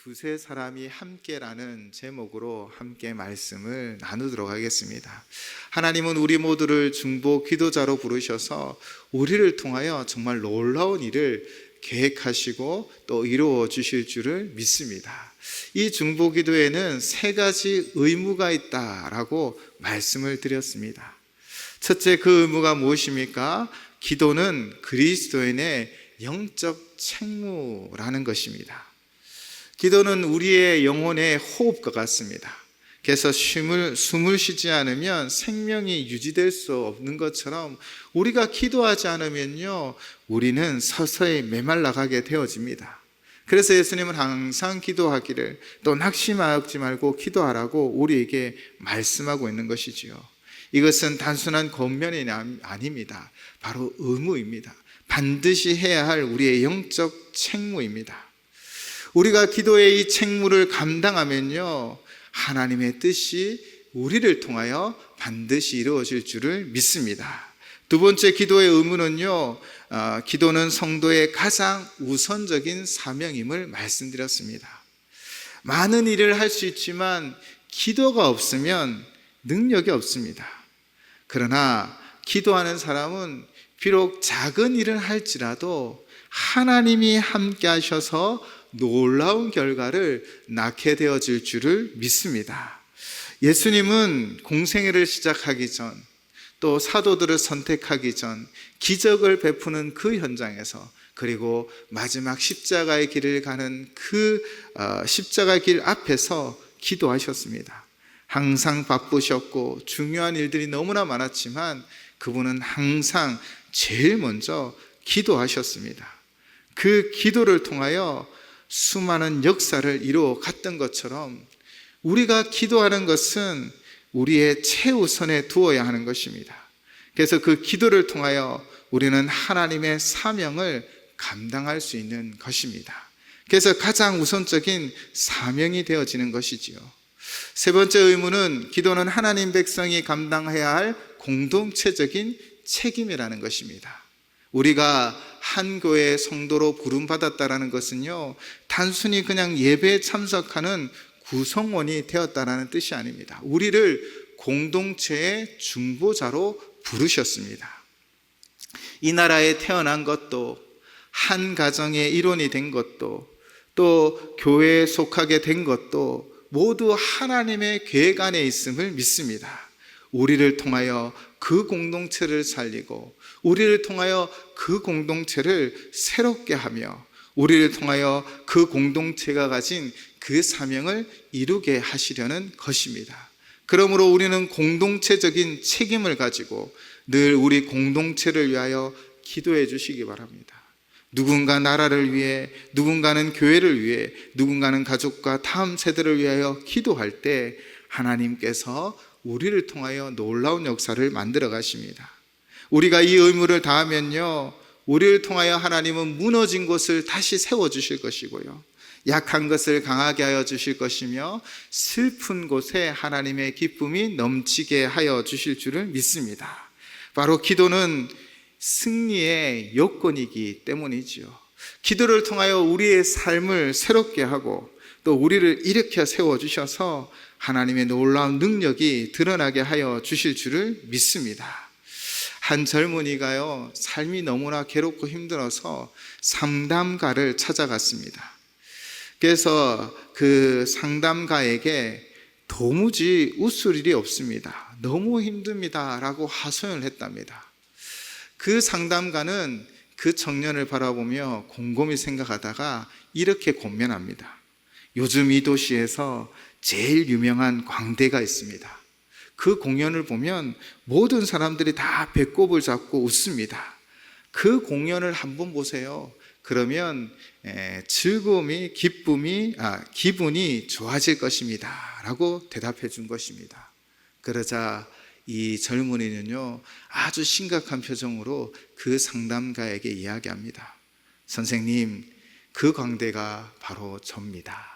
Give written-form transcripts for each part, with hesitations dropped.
두세 사람이 함께라는 제목으로 함께 말씀을 나누도록 하겠습니다. 하나님은 우리 모두를 중보 기도자로 부르셔서 우리를 통하여 정말 놀라운 일을 계획하시고 또 이루어 주실 줄을 믿습니다. 이 중보 기도에는 세 가지 의무가 있다라고 말씀을 드렸습니다. 첫째, 그 의무가 무엇입니까? 기도는 그리스도인의 영적 책무라는 것입니다. 기도는 우리의 영혼의 호흡과 같습니다. 그래서 숨을 쉬지 않으면 생명이 유지될 수 없는 것처럼 우리가 기도하지 않으면요, 우리는 서서히 메말라가게 되어집니다. 그래서 예수님은 항상 기도하기를, 또 낙심하지 말고 기도하라고 우리에게 말씀하고 있는 것이지요. 이것은 단순한 권면이 아닙니다. 바로 의무입니다. 반드시 해야 할 우리의 영적 책무입니다. 우리가 기도의 이 책무를 감당하면요, 하나님의 뜻이 우리를 통하여 반드시 이루어질 줄을 믿습니다. 두 번째, 기도의 의무는요, 기도는 성도의 가장 우선적인 사명임을 말씀드렸습니다. 많은 일을 할 수 있지만 기도가 없으면 능력이 없습니다. 그러나 기도하는 사람은 비록 작은 일을 할지라도 하나님이 함께 하셔서 놀라운 결과를 낳게 되어질 줄을 믿습니다. 예수님은 공생애를 시작하기 전, 또 사도들을 선택하기 전 기적을 베푸는 그 현장에서, 그리고 마지막 십자가의 길을 가는 그 십자가의 길 앞에서 기도하셨습니다. 항상 바쁘셨고 중요한 일들이 너무나 많았지만 그분은 항상 제일 먼저 기도하셨습니다. 그 기도를 통하여 수많은 역사를 이루어 갔던 것처럼 우리가 기도하는 것은 우리의 최우선에 두어야 하는 것입니다. 그래서 그 기도를 통하여 우리는 하나님의 사명을 감당할 수 있는 것입니다. 그래서 가장 우선적인 사명이 되어지는 것이지요. 세 번째 의무는, 기도는 하나님 백성이 감당해야 할 공동체적인 책임이라는 것입니다. 우리가 한 교회의 성도로 부름받았다라는 것은요, 단순히 그냥 예배에 참석하는 구성원이 되었다라는 뜻이 아닙니다. 우리를 공동체의 중보자로 부르셨습니다. 이 나라에 태어난 것도, 한 가정의 일원이 된 것도, 또 교회에 속하게 된 것도 모두 하나님의 계획 안에 있음을 믿습니다. 우리를 통하여 그 공동체를 살리고, 우리를 통하여 그 공동체를 새롭게 하며, 우리를 통하여 그 공동체가 가진 그 사명을 이루게 하시려는 것입니다. 그러므로 우리는 공동체적인 책임을 가지고 늘 우리 공동체를 위하여 기도해 주시기 바랍니다. 누군가 나라를 위해, 누군가는 교회를 위해, 누군가는 가족과 다음 세대를 위하여 기도할 때 하나님께서 우리를 통하여 놀라운 역사를 만들어 가십니다. 우리가 이 의무를 다하면요, 우리를 통하여 하나님은 무너진 곳을 다시 세워주실 것이고요, 약한 것을 강하게 하여 주실 것이며, 슬픈 곳에 하나님의 기쁨이 넘치게 하여 주실 줄을 믿습니다. 바로 기도는 승리의 요건이기 때문이지요. 기도를 통하여 우리의 삶을 새롭게 하고 또 우리를 일으켜 세워주셔서 하나님의 놀라운 능력이 드러나게 하여 주실 줄을 믿습니다. 한 젊은이가요, 삶이 너무나 괴롭고 힘들어서 상담가를 찾아갔습니다. 그래서 그 상담가에게 도무지 웃을 일이 없습니다, 너무 힘듭니다 라고 하소연을 했답니다. 그 상담가는 그 청년을 바라보며 곰곰이 생각하다가 이렇게 권면합니다. 요즘 이 도시에서 제일 유명한 광대가 있습니다. 그 공연을 보면 모든 사람들이 다 배꼽을 잡고 웃습니다. 그 공연을 한번 보세요. 그러면 즐거움이, 기분이 좋아질 것입니다 라고 대답해 준 것입니다. 그러자 이 젊은이는요, 아주 심각한 표정으로 그 상담가에게 이야기합니다. 선생님, 그 광대가 바로 접니다.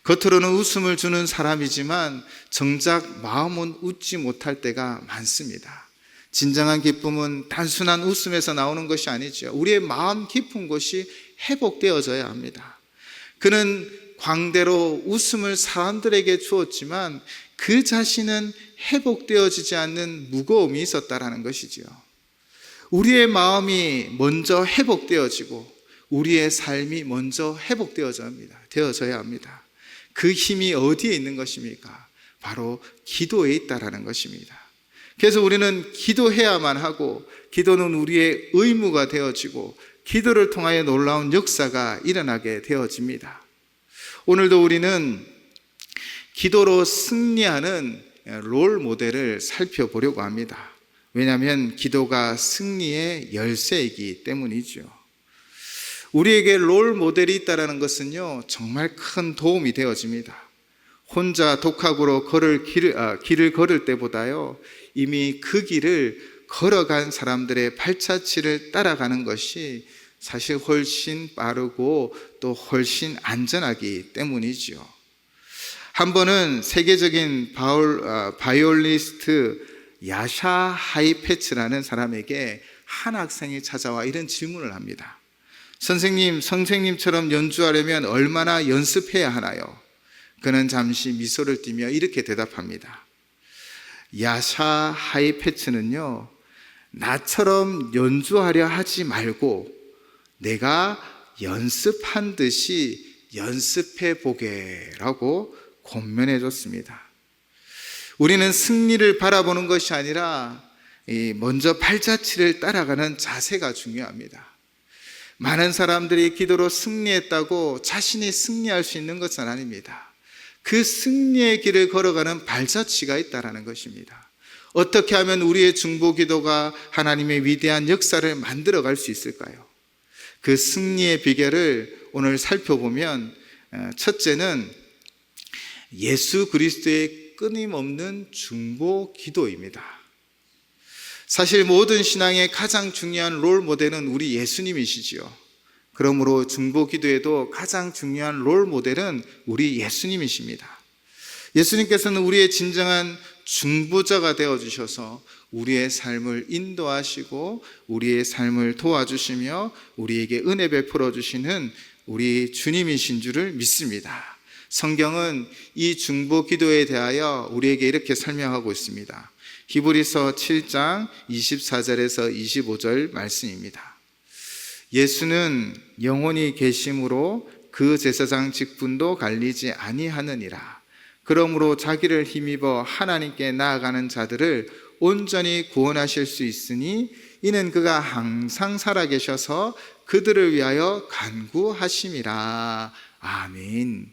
겉으로는 웃음을 주는 사람이지만 정작 마음은 웃지 못할 때가 많습니다. 진정한 기쁨은 단순한 웃음에서 나오는 것이 아니죠. 우리의 마음 깊은 곳이 회복되어져야 합니다. 그는 광대로 웃음을 사람들에게 주었지만 그 자신은 회복되어지지 않는 무거움이 있었다라는 것이지요. 우리의 마음이 먼저 회복되어지고 우리의 삶이 먼저 되어져야 합니다. 그 힘이 어디에 있는 것입니까? 바로 기도에 있다라는 것입니다. 그래서 우리는 기도해야만 하고, 기도는 우리의 의무가 되어지고, 기도를 통하여 놀라운 역사가 일어나게 되어집니다. 오늘도 우리는 기도로 승리하는 롤 모델을 살펴보려고 합니다. 왜냐하면 기도가 승리의 열쇠이기 때문이죠. 우리에게 롤 모델이 있다는 것은요, 정말 큰 도움이 되어집니다. 혼자 독학으로 길을 걸을 때보다요, 이미 그 길을 걸어간 사람들의 발자취를 따라가는 것이 사실 훨씬 빠르고 또 훨씬 안전하기 때문이죠. 한 번은 세계적인 바이올리스트 야샤 하이페츠라는 사람에게 한 학생이 찾아와 이런 질문을 합니다. 선생님처럼 연주하려면 얼마나 연습해야 하나요? 그는 잠시 미소를 띠며 이렇게 대답합니다. 야샤 하이페츠는요, 나처럼 연주하려 하지 말고 내가 연습한 듯이 연습해 보게라고 권면해 줬습니다. 우리는 승리를 바라보는 것이 아니라 먼저 발자취를 따라가는 자세가 중요합니다. 많은 사람들이 기도로 승리했다고 자신이 승리할 수 있는 것은 아닙니다. 그 승리의 길을 걸어가는 발자취가 있다는 것입니다. 어떻게 하면 우리의 중보 기도가 하나님의 위대한 역사를 만들어갈 수 있을까요? 그 승리의 비결을 오늘 살펴보면, 첫째는 예수 그리스도의 끊임없는 중보 기도입니다. 사실 모든 신앙의 가장 중요한 롤 모델은 우리 예수님이시지요. 그러므로 중보 기도에도 가장 중요한 롤 모델은 우리 예수님이십니다. 예수님께서는 우리의 진정한 중보자가 되어주셔서 우리의 삶을 인도하시고 우리의 삶을 도와주시며 우리에게 은혜 베풀어 주시는 우리 주님이신 줄을 믿습니다. 성경은 이 중보 기도에 대하여 우리에게 이렇게 설명하고 있습니다. 히브리서 7장 24절에서 25절 말씀입니다. 예수는 영원히 계심으로 그 제사장 직분도 갈리지 아니하느니라. 그러므로 자기를 힘입어 하나님께 나아가는 자들을 온전히 구원하실 수 있으니 이는 그가 항상 살아계셔서 그들을 위하여 간구하심이라. 아멘.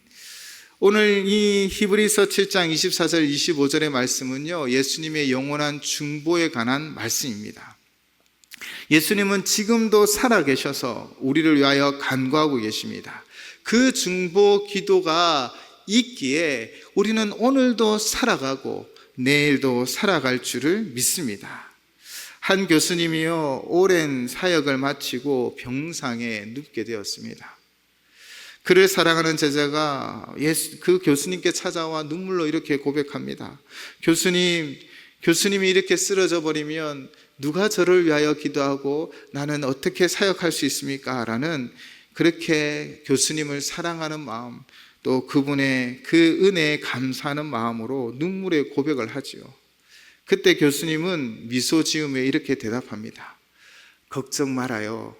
오늘 이 히브리서 7장 24절 25절의 말씀은요, 예수님의 영원한 중보에 관한 말씀입니다. 예수님은 지금도 살아계셔서 우리를 위하여 간구하고 계십니다. 그 중보 기도가 있기에 우리는 오늘도 살아가고 내일도 살아갈 줄을 믿습니다. 한 교수님이요, 오랜 사역을 마치고 병상에 눕게 되었습니다. 그를 사랑하는 제자가 그 교수님께 찾아와 눈물로 이렇게 고백합니다. 교수님이 이렇게 쓰러져 버리면 누가 저를 위하여 기도하고 나는 어떻게 사역할 수 있습니까? 라는, 그렇게 교수님을 사랑하는 마음, 또 그분의 그 은혜에 감사하는 마음으로 눈물의 고백을 하지요. 그때 교수님은 미소 지으며 이렇게 대답합니다. 걱정 말아요.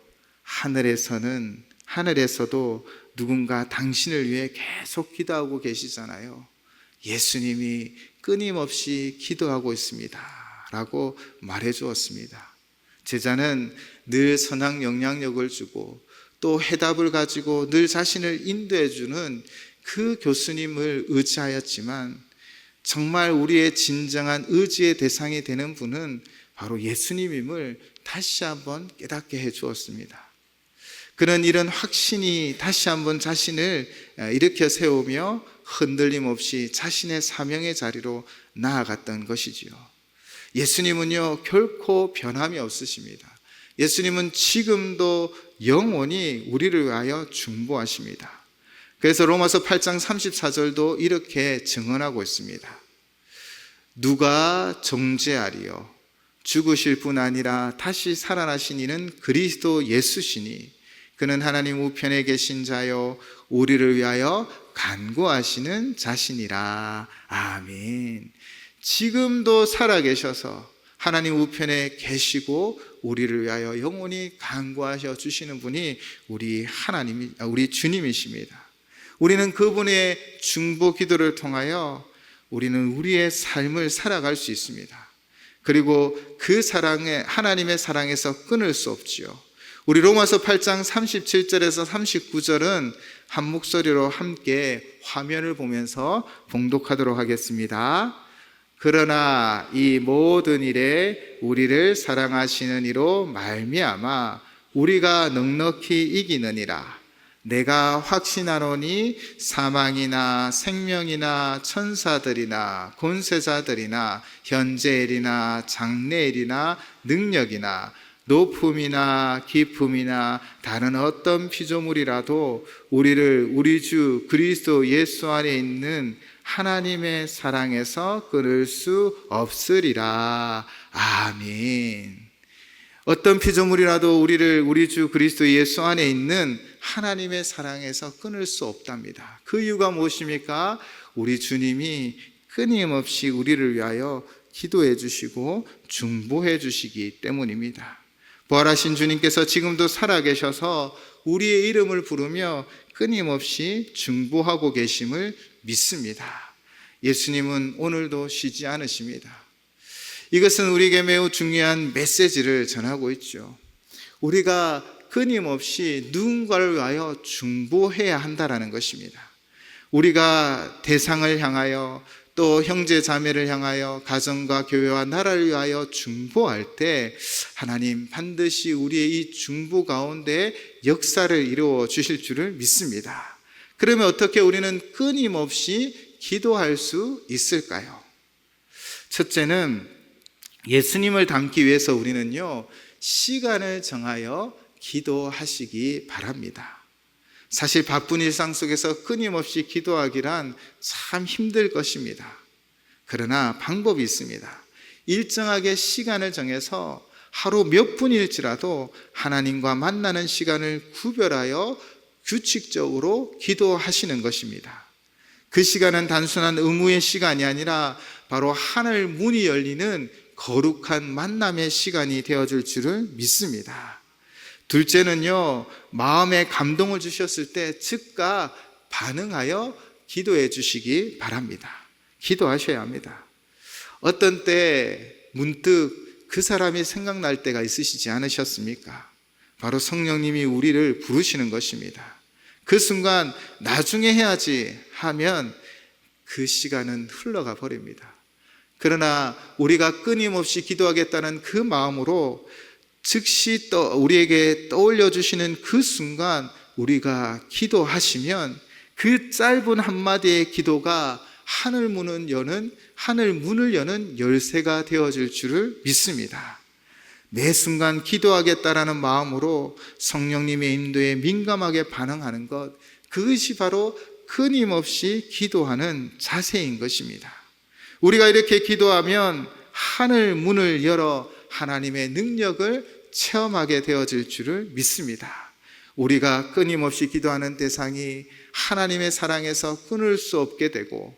하늘에서도 누군가 당신을 위해 계속 기도하고 계시잖아요. 예수님이 끊임없이 기도하고 있습니다. 라고 말해 주었습니다. 제자는 늘 선한 영향력을 주고 또 해답을 가지고 늘 자신을 인도해 주는 그 교수님을 의지하였지만, 정말 우리의 진정한 의지의 대상이 되는 분은 바로 예수님임을 다시 한번 깨닫게 해 주었습니다. 그는 이런 확신이 다시 한번 자신을 일으켜 세우며 흔들림 없이 자신의 사명의 자리로 나아갔던 것이지요. 예수님은요, 결코 변함이 없으십니다. 예수님은 지금도 영원히 우리를 위하여 중보하십니다. 그래서 로마서 8장 34절도 이렇게 증언하고 있습니다. 누가 정죄하리요? 죽으실 뿐 아니라 다시 살아나신 이는 그리스도 예수시니 그는 하나님 우편에 계신 자요 우리를 위하여 간구하시는 자신이라. 아멘. 지금도 살아계셔서 하나님 우편에 계시고 우리를 위하여 영원히 간구하셔 주시는 분이 우리 주님이십니다. 우리는 그분의 중보 기도를 통하여 우리는 우리의 삶을 살아갈 수 있습니다. 그리고 그 하나님의 사랑에서 끊을 수 없지요. 우리 로마서 8장 37절에서 39절은 한 목소리로 함께 화면을 보면서 봉독하도록 하겠습니다. 그러나 이 모든 일에 우리를 사랑하시는 이로 말미암아 우리가 넉넉히 이기느니라. 내가 확신하노니 사망이나 생명이나 천사들이나 권세자들이나 현재일이나 장래일이나 능력이나 높음이나 깊음이나 다른 어떤 피조물이라도 우리를 우리 주 그리스도 예수 안에 있는 하나님의 사랑에서 끊을 수 없으리라. 아멘. 어떤 피조물이라도 우리를 우리 주 그리스도 예수 안에 있는 하나님의 사랑에서 끊을 수 없답니다. 그 이유가 무엇입니까? 우리 주님이 끊임없이 우리를 위하여 기도해 주시고 중보해 주시기 때문입니다. 부활하신 주님께서 지금도 살아계셔서 우리의 이름을 부르며 끊임없이 중보하고 계심을 믿습니다. 예수님은 오늘도 쉬지 않으십니다. 이것은 우리에게 매우 중요한 메시지를 전하고 있죠. 우리가 끊임없이 누군가를 위하여 중보해야 한다는 것입니다. 우리가 대상을 향하여 또 형제 자매를 향하여 가정과 교회와 나라를 위하여 중보할 때 하나님 반드시 우리의 이 중보 가운데 역사를 이루어 주실 줄을 믿습니다. 그러면 어떻게 우리는 끊임없이 기도할 수 있을까요? 첫째는 예수님을 닮기 위해서 우리는요, 시간을 정하여 기도하시기 바랍니다. 사실 바쁜 일상 속에서 끊임없이 기도하기란 참 힘들 것입니다. 그러나 방법이 있습니다. 일정하게 시간을 정해서 하루 몇 분일지라도 하나님과 만나는 시간을 구별하여 규칙적으로 기도하시는 것입니다. 그 시간은 단순한 의무의 시간이 아니라 바로 하늘 문이 열리는 거룩한 만남의 시간이 되어줄 줄을 믿습니다. 둘째는요, 마음에 감동을 주셨을 때 즉각 반응하여 기도해 주시기 바랍니다. 기도하셔야 합니다. 어떤 때 문득 그 사람이 생각날 때가 있으시지 않으셨습니까? 바로 성령님이 우리를 부르시는 것입니다. 그 순간 나중에 해야지 하면 그 시간은 흘러가 버립니다. 그러나 우리가 끊임없이 기도하겠다는 그 마음으로 즉시 우리에게 떠올려 주시는 그 순간 우리가 기도하시면 그 짧은 한마디의 기도가 하늘 문을 여는 열쇠가 되어질 줄을 믿습니다. 매 순간 기도하겠다라는 마음으로 성령님의 인도에 민감하게 반응하는 것, 그것이 바로 끊임없이 기도하는 자세인 것입니다. 우리가 이렇게 기도하면 하늘 문을 열어 하나님의 능력을 체험하게 되어질 줄을 믿습니다. 우리가 끊임없이 기도하는 대상이 하나님의 사랑에서 끊을 수 없게 되고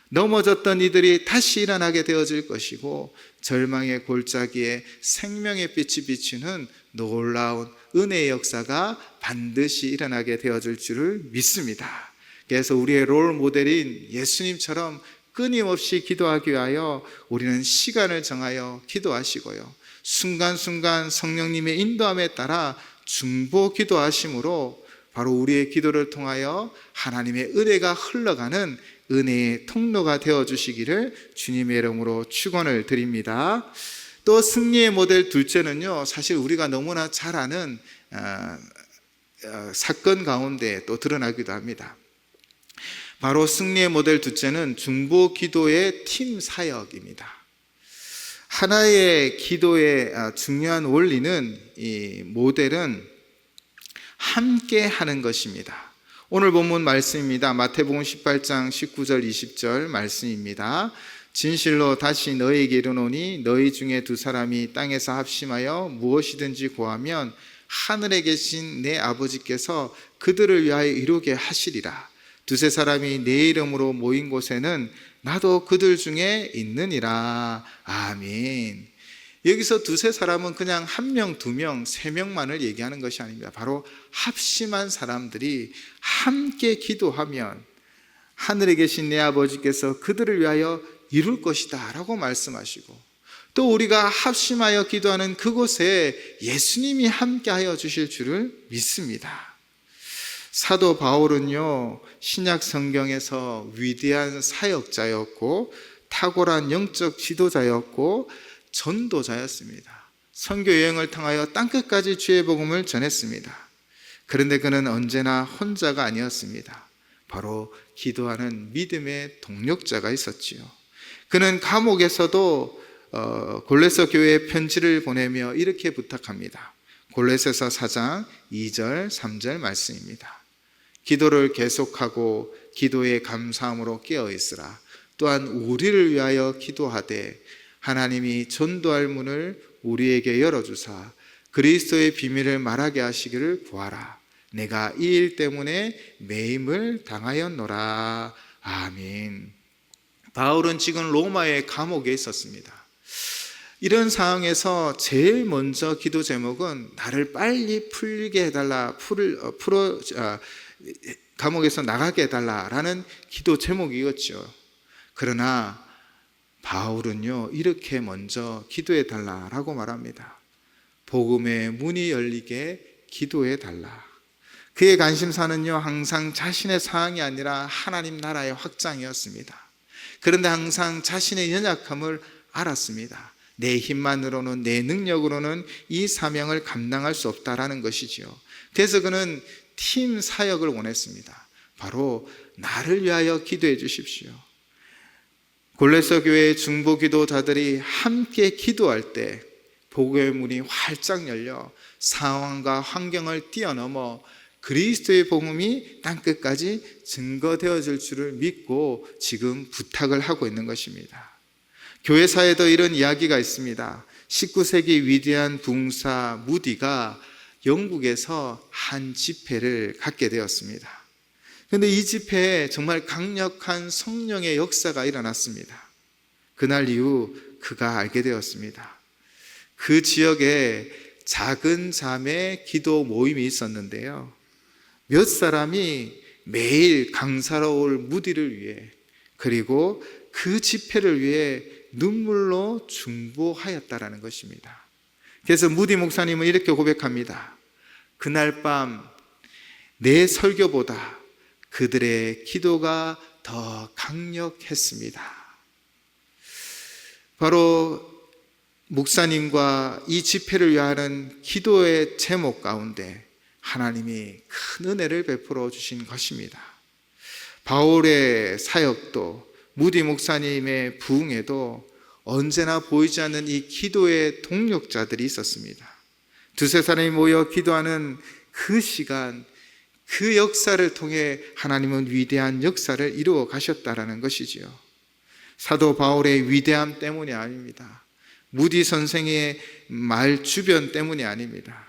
넘어졌던 이들이 다시 일어나게 되어질 것이고 절망의 골짜기에 생명의 빛이 비추는 놀라운 은혜의 역사가 반드시 일어나게 되어질 줄을 믿습니다. 그래서 우리의 롤 모델인 예수님처럼 끊임없이 기도하기 위하여 우리는 시간을 정하여 기도하시고요, 순간순간 성령님의 인도함에 따라 중보 기도하심으로 바로 우리의 기도를 통하여 하나님의 은혜가 흘러가는 은혜의 통로가 되어주시기를 주님의 이름으로 축원을 드립니다. 또 승리의 모델 둘째는요, 사실 우리가 너무나 잘 아는 사건 가운데 또 드러나기도 합니다. 바로 승리의 모델 둘째는 중보 기도의 팀 사역입니다. 하나의 기도의 중요한 원리는, 이 모델은 함께 하는 것입니다. 오늘 본문 말씀입니다. 마태복음 18장 19절 20절 말씀입니다. 진실로 다시 너희에게 이르노니 너희 중에 두 사람이 땅에서 합심하여 무엇이든지 구하면 하늘에 계신 내 아버지께서 그들을 위하여 이루게 하시리라. 두세 사람이 내 이름으로 모인 곳에는 나도 그들 중에 있느니라. 아멘. 여기서 두세 사람은 그냥 한 명, 두 명, 세 명만을 얘기하는 것이 아닙니다. 바로 합심한 사람들이 함께 기도하면 하늘에 계신 내 아버지께서 그들을 위하여 이룰 것이다 라고 말씀하시고, 또 우리가 합심하여 기도하는 그곳에 예수님이 함께하여 주실 줄을 믿습니다. 사도 바울은요, 신약 성경에서 위대한 사역자였고 탁월한 영적 지도자였고 전도자였습니다. 선교 여행을 통하여 땅끝까지 주의 복음을 전했습니다. 그런데 그는 언제나 혼자가 아니었습니다. 바로 기도하는 믿음의 동력자가 있었지요. 그는 감옥에서도 골로새 교회에 편지를 보내며 이렇게 부탁합니다. 골로새서 4장 2절 3절 말씀입니다. 기도를 계속하고 기도에 감사함으로 깨어있으라. 또한 우리를 위하여 기도하되 하나님이 전도할 문을 우리에게 열어주사 그리스도의 비밀을 말하게 하시기를 구하라. 내가 이 일 때문에 매임을 당하였노라. 아멘. 바울은 지금 로마의 감옥에 있었습니다. 이런 상황에서 제일 먼저 기도 제목은 나를 빨리 풀리게 해달라, 감옥에서 나가게 해달라라는 기도 제목이었죠. 그러나 바울은요, 이렇게 먼저 기도해 달라라고 말합니다. 복음의 문이 열리게 기도해 달라. 그의 관심사는요, 항상 자신의 상황이 아니라 하나님 나라의 확장이었습니다. 그런데 항상 자신의 연약함을 알았습니다. 내 힘만으로는, 내 능력으로는 이 사명을 감당할 수 없다라는 것이지요. 그래서 그는 팀 사역을 원했습니다. 바로 나를 위하여 기도해 주십시오. 골로새 교회의 중보 기도자들이 함께 기도할 때 복음의 문이 활짝 열려 상황과 환경을 뛰어넘어 그리스도의 복음이 땅끝까지 증거되어질 줄을 믿고 지금 부탁을 하고 있는 것입니다. 교회사에도 이런 이야기가 있습니다. 19세기 위대한 부흥사 무디가 영국에서 한 집회를 갖게 되었습니다. 그런데 이 집회에 정말 강력한 성령의 역사가 일어났습니다. 그날 이후 그가 알게 되었습니다. 그 지역에 작은 자매 기도 모임이 있었는데요, 몇 사람이 매일 강사로 올 무디를 위해, 그리고 그 집회를 위해 눈물로 중보하였다라는 것입니다. 그래서 무디 목사님은 이렇게 고백합니다. 그날 밤 내 설교보다 그들의 기도가 더 강력했습니다. 바로 목사님과 이 집회를 위하는 기도의 제목 가운데 하나님이 큰 은혜를 베풀어 주신 것입니다. 바울의 사역도 무디 목사님의 부흥에도 언제나 보이지 않는 이 기도의 동력자들이 있었습니다. 두세 사람이 모여 기도하는 그 시간, 그 역사를 통해 하나님은 위대한 역사를 이루어 가셨다라는 것이지요. 사도 바울의 위대함 때문이 아닙니다. 무디 선생의 말 주변 때문이 아닙니다.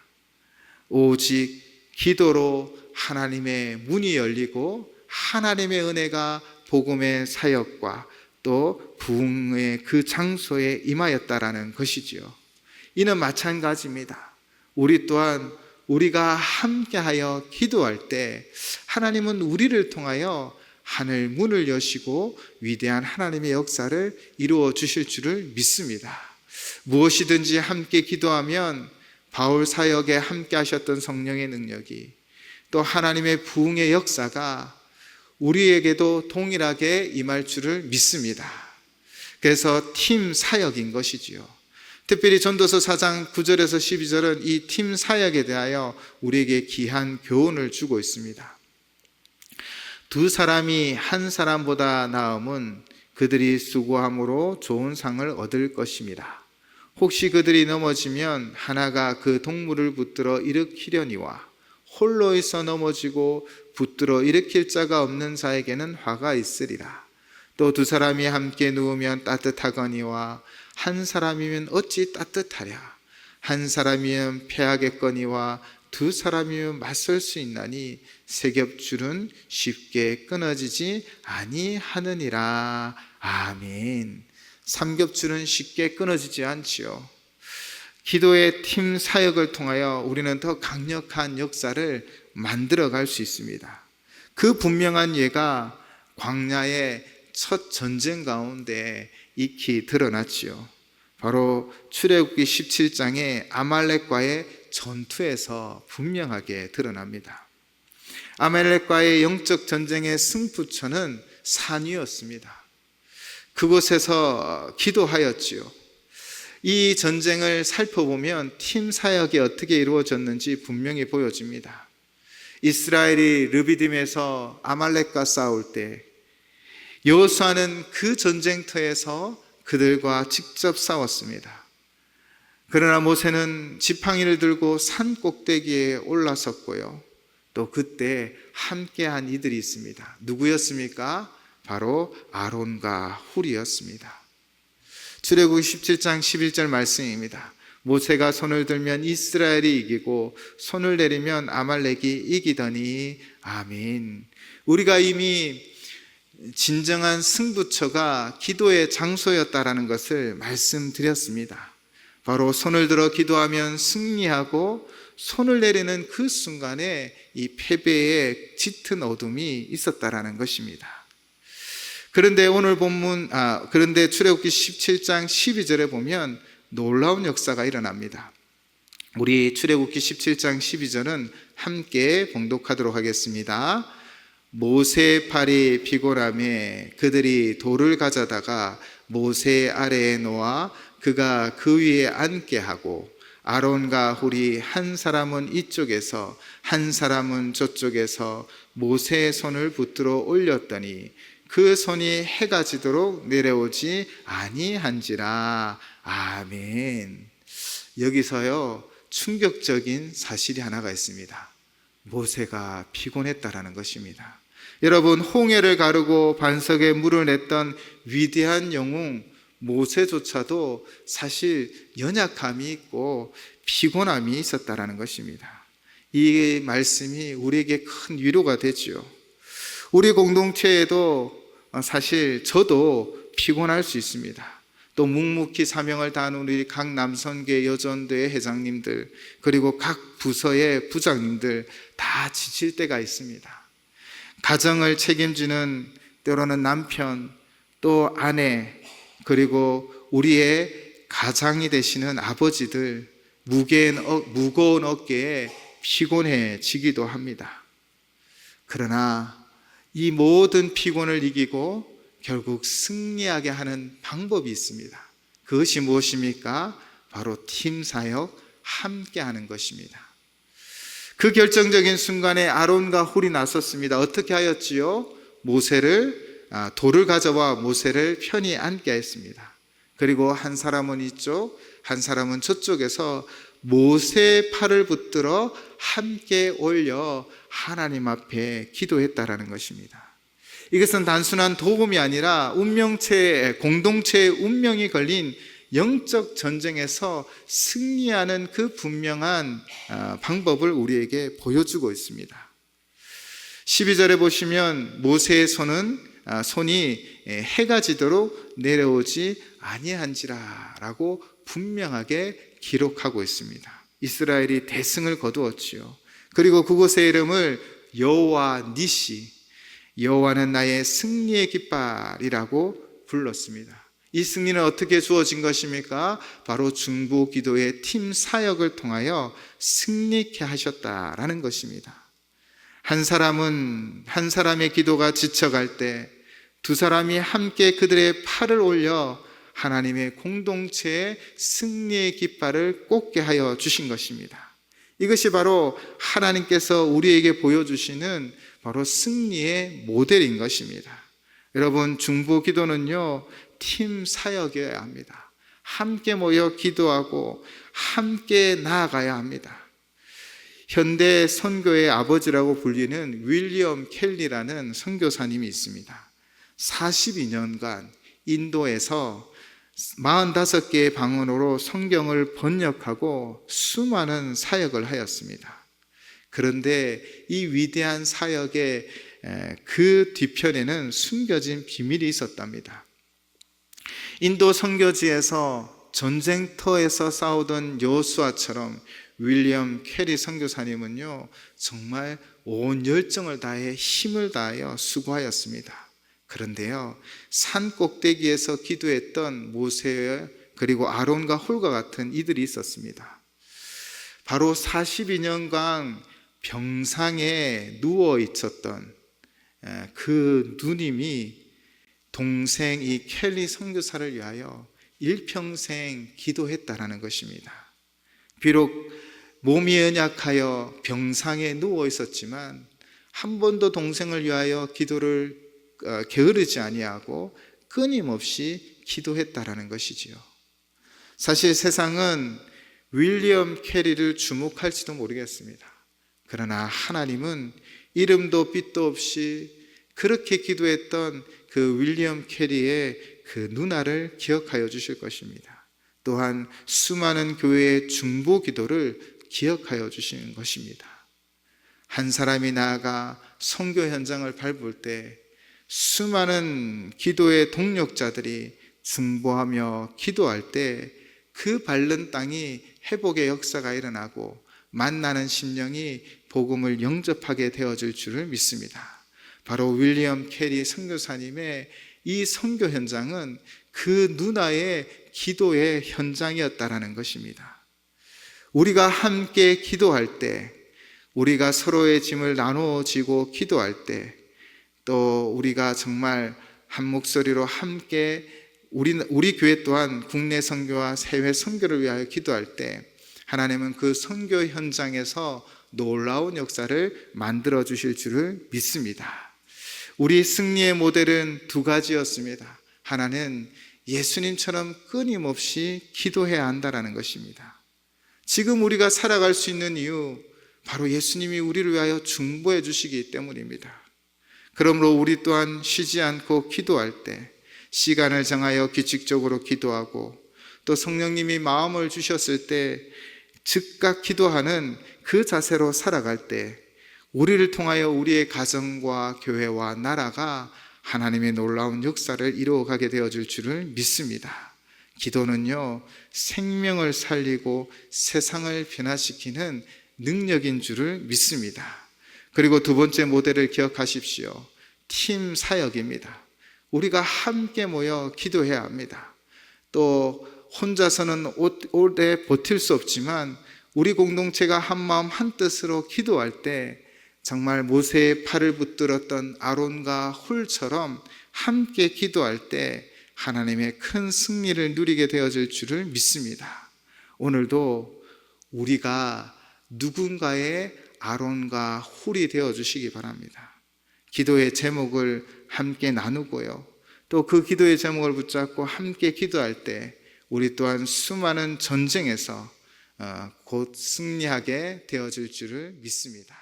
오직 기도로 하나님의 문이 열리고 하나님의 은혜가 복음의 사역과 또 부흥의 그 장소에 임하였다라는 것이지요. 이는 마찬가지입니다. 우리 또한 우리가 함께하여 기도할 때 하나님은 우리를 통하여 하늘 문을 여시고 위대한 하나님의 역사를 이루어 주실 줄을 믿습니다. 무엇이든지 함께 기도하면 바울 사역에 함께 하셨던 성령의 능력이, 또 하나님의 부흥의 역사가 우리에게도 동일하게 임할 줄을 믿습니다. 그래서 팀 사역인 것이지요. 특별히 전도서 4장 9절에서 12절은 이 팀 사역에 대하여 우리에게 귀한 교훈을 주고 있습니다. 두 사람이 한 사람보다 나음은 그들이 수고함으로 좋은 상을 얻을 것임이라. 혹시 그들이 넘어지면 하나가 그 동물을 붙들어 일으키려니와 홀로 있어 넘어지고 붙들어 일으킬 자가 없는 자에게는 화가 있으리라. 또 두 사람이 함께 누우면 따뜻하거니와 한 사람이면 어찌 따뜻하랴. 한 사람이면 패하겠거니와 두 사람이면 맞설 수 있나니 세 겹줄은 쉽게 끊어지지 아니하느니라. 아멘. 삼겹줄은 쉽게 끊어지지 않지요. 기도의 팀 사역을 통하여 우리는 더 강력한 역사를 만들어 갈 수 있습니다. 그 분명한 예가 광야의 첫 전쟁 가운데 익히 드러났지요. 바로 출애굽기 17장의 아말렉과의 전투에서 분명하게 드러납니다. 아말렉과의 영적 전쟁의 승부처는 산 위였습니다. 그곳에서 기도하였지요. 이 전쟁을 살펴보면 팀 사역이 어떻게 이루어졌는지 분명히 보여집니다. 이스라엘이 르비딤에서 아말렉과 싸울 때 여호수아는 그 전쟁터에서 그들과 직접 싸웠습니다. 그러나 모세는 지팡이를 들고 산 꼭대기에 올라섰고요. 또 그때 함께한 이들이 있습니다. 누구였습니까? 바로 아론과 훌이었습니다. 출애굽기 17장 11절 말씀입니다. 모세가 손을 들면 이스라엘이 이기고 손을 내리면 아말렉이 이기더니. 아멘. 우리가 이미 진정한 승부처가 기도의 장소였다라는 것을 말씀드렸습니다. 바로 손을 들어 기도하면 승리하고 손을 내리는 그 순간에 이 패배의 짙은 어둠이 있었다라는 것입니다. 그런데 오늘 본문 그런데 출애굽기 17장 12절에 보면 놀라운 역사가 일어납니다. 우리 출애굽기 17장 12절은 함께 봉독하도록 하겠습니다. 모세의 팔이 피곤함에 그들이 돌을 가져다가 모세 아래에 놓아 그가 그 위에 앉게 하고 아론과 훌이 한 사람은 이쪽에서 한 사람은 저쪽에서 모세의 손을 붙들어 올렸더니 그 손이 해가 지도록 내려오지 아니한지라. 아멘. 여기서요 충격적인 사실이 하나가 있습니다. 모세가 피곤했다라는 것입니다. 여러분, 홍해를 가르고 반석에 물을 냈던 위대한 영웅 모세조차도 사실 연약함이 있고 피곤함이 있었다라는 것입니다. 이 말씀이 우리에게 큰 위로가 되죠. 우리 공동체에도 사실 저도 피곤할 수 있습니다. 또 묵묵히 사명을 다하는 우리 각 남성계 여전대회 회장님들 그리고 각 부서의 부장님들 다 지칠 때가 있습니다. 가정을 책임지는 때로는 남편 또 아내 그리고 우리의 가장이 되시는 아버지들 무거운 어깨에 피곤해지기도 합니다. 그러나 이 모든 피곤을 이기고 결국 승리하게 하는 방법이 있습니다. 그것이 무엇입니까? 바로 팀 사역, 함께 하는 것입니다. 그 결정적인 순간에 아론과 훌이 나섰습니다. 어떻게 하였지요? 돌을 가져와 모세를 편히 앉게 했습니다. 그리고 한 사람은 이쪽, 한 사람은 저쪽에서 모세의 팔을 붙들어 함께 올려 하나님 앞에 기도했다라는 것입니다. 이것은 단순한 도움이 아니라 공동체의 운명이 걸린 영적 전쟁에서 승리하는 그 분명한 방법을 우리에게 보여주고 있습니다. 12절에 보시면 모세의 손이 해가 지도록 내려오지 아니한지라 라고 분명하게 기록하고 있습니다. 이스라엘이 대승을 거두었지요. 그리고 그곳의 이름을 여호와 니시, 여호와는 나의 승리의 깃발이라고 불렀습니다. 이 승리는 어떻게 주어진 것입니까? 바로 중보 기도의 팀 사역을 통하여 승리케 하셨다라는 것입니다. 한 사람의 기도가 지쳐갈 때 두 사람이 함께 그들의 팔을 올려 하나님의 공동체의 승리의 깃발을 꽂게 하여 주신 것입니다. 이것이 바로 하나님께서 우리에게 보여주시는 바로 승리의 모델인 것입니다. 여러분, 중보 기도는요 팀 사역이어야 합니다. 함께 모여 기도하고 함께 나아가야 합니다. 현대 선교의 아버지라고 불리는 윌리엄 켈리라는 선교사님이 있습니다. 42년간 인도에서 45개의 방언으로 성경을 번역하고 수많은 사역을 하였습니다. 그런데 이 위대한 사역의 그 뒤편에는 숨겨진 비밀이 있었답니다. 인도 선교지에서 전쟁터에서 싸우던 여호수아처럼 윌리엄 캐리 선교사님은요, 정말 온 열정을 다해 힘을 다하여 수고하였습니다. 그런데요, 산 꼭대기에서 기도했던 모세 그리고 아론과 홀과 같은 이들이 있었습니다. 바로 42년간 병상에 누워 있었던 그 누님이 동생 이 켈리 선교사를 위하여 일평생 기도했다라는 것입니다. 비록 몸이 연약하여 병상에 누워 있었지만 한 번도 동생을 위하여 기도를 게으르지 아니하고 끊임없이 기도했다라는 것이지요. 사실 세상은 윌리엄 캐리를 주목할지도 모르겠습니다. 그러나 하나님은 이름도 빛도 없이 그렇게 기도했던 그 윌리엄 캐리의 그 누나를 기억하여 주실 것입니다. 또한 수많은 교회의 중보 기도를 기억하여 주시는 것입니다. 한 사람이 나아가 선교 현장을 밟을 때 수많은 기도의 동력자들이 중보하며 기도할 때 그 밟는 땅이 회복의 역사가 일어나고 만나는 심령이 복음을 영접하게 되어질 줄을 믿습니다. 바로 윌리엄 캐리 선교사님의 이 선교 현장은 그 누나의 기도의 현장이었다라는 것입니다. 우리가 함께 기도할 때, 우리가 서로의 짐을 나누어지고 기도할 때, 또 우리가 정말 한 목소리로 함께 우리 교회 또한 국내 선교와 해외 선교를 위하여 기도할 때 하나님은 그 선교 현장에서 놀라운 역사를 만들어 주실 줄을 믿습니다. 우리 승리의 모델은 두 가지였습니다. 하나는 예수님처럼 끊임없이 기도해야 한다는 것입니다. 지금 우리가 살아갈 수 있는 이유, 바로 예수님이 우리를 위하여 중보해 주시기 때문입니다. 그러므로 우리 또한 쉬지 않고 기도할 때 시간을 정하여 규칙적으로 기도하고 또 성령님이 마음을 주셨을 때 즉각 기도하는 그 자세로 살아갈 때 우리를 통하여 우리의 가정과 교회와 나라가 하나님의 놀라운 역사를 이루어가게 되어질 줄을 믿습니다. 기도는요, 생명을 살리고 세상을 변화시키는 능력인 줄을 믿습니다. 그리고 두 번째 모델을 기억하십시오. 팀 사역입니다. 우리가 함께 모여 기도해야 합니다. 또 혼자서는 오래 버틸 수 없지만 우리 공동체가 한마음 한뜻으로 기도할 때 정말 모세의 팔을 붙들었던 아론과 홀처럼 함께 기도할 때 하나님의 큰 승리를 누리게 되어질 줄을 믿습니다. 오늘도 우리가 누군가의 아론과 홀이 되어주시기 바랍니다. 기도의 제목을 함께 나누고요, 또 그 기도의 제목을 붙잡고 함께 기도할 때 우리 또한 수많은 전쟁에서 곧 승리하게 되어질 줄을 믿습니다.